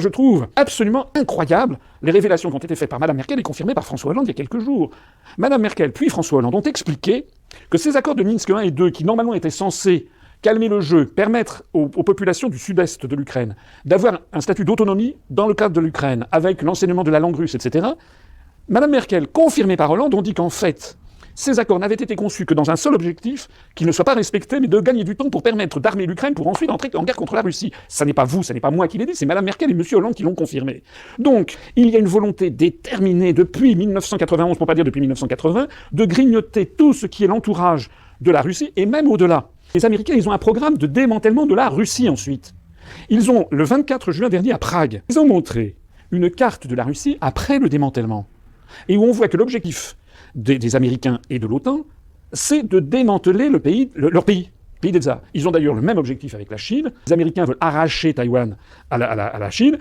Je trouve absolument incroyable les révélations qui ont été faites par Mme Merkel et confirmées par François Hollande il y a quelques jours. Mme Merkel puis François Hollande ont expliqué que ces accords de Minsk 1 et 2, qui normalement étaient censés calmer le jeu, permettre aux populations du sud-est de l'Ukraine d'avoir un statut d'autonomie dans le cadre de l'Ukraine, avec l'enseignement de la langue russe, etc., Mme Merkel, confirmée par Hollande, ont dit qu'en fait, ces accords n'avaient été conçus que dans un seul objectif, qu'ils ne soient pas respectés, mais de gagner du temps pour permettre d'armer l'Ukraine pour ensuite entrer en guerre contre la Russie. Ça n'est pas vous, ça n'est pas moi qui l'ai dit, c'est Mme Merkel et M. Hollande qui l'ont confirmé. Donc, il y a une volonté déterminée depuis 1991, pour ne pas dire depuis 1980, de grignoter tout ce qui est l'entourage de la Russie, et même au-delà. Les Américains, ils ont un programme de démantèlement de la Russie ensuite. Ils ont, le 24 juin dernier à Prague, ils ont montré une carte de la Russie après le démantèlement. Et où on voit que l'objectif des Américains et de l'OTAN, c'est de démanteler leur pays, pays des tsars. Ils ont d'ailleurs le même objectif avec la Chine. Les Américains veulent arracher Taïwan à la Chine.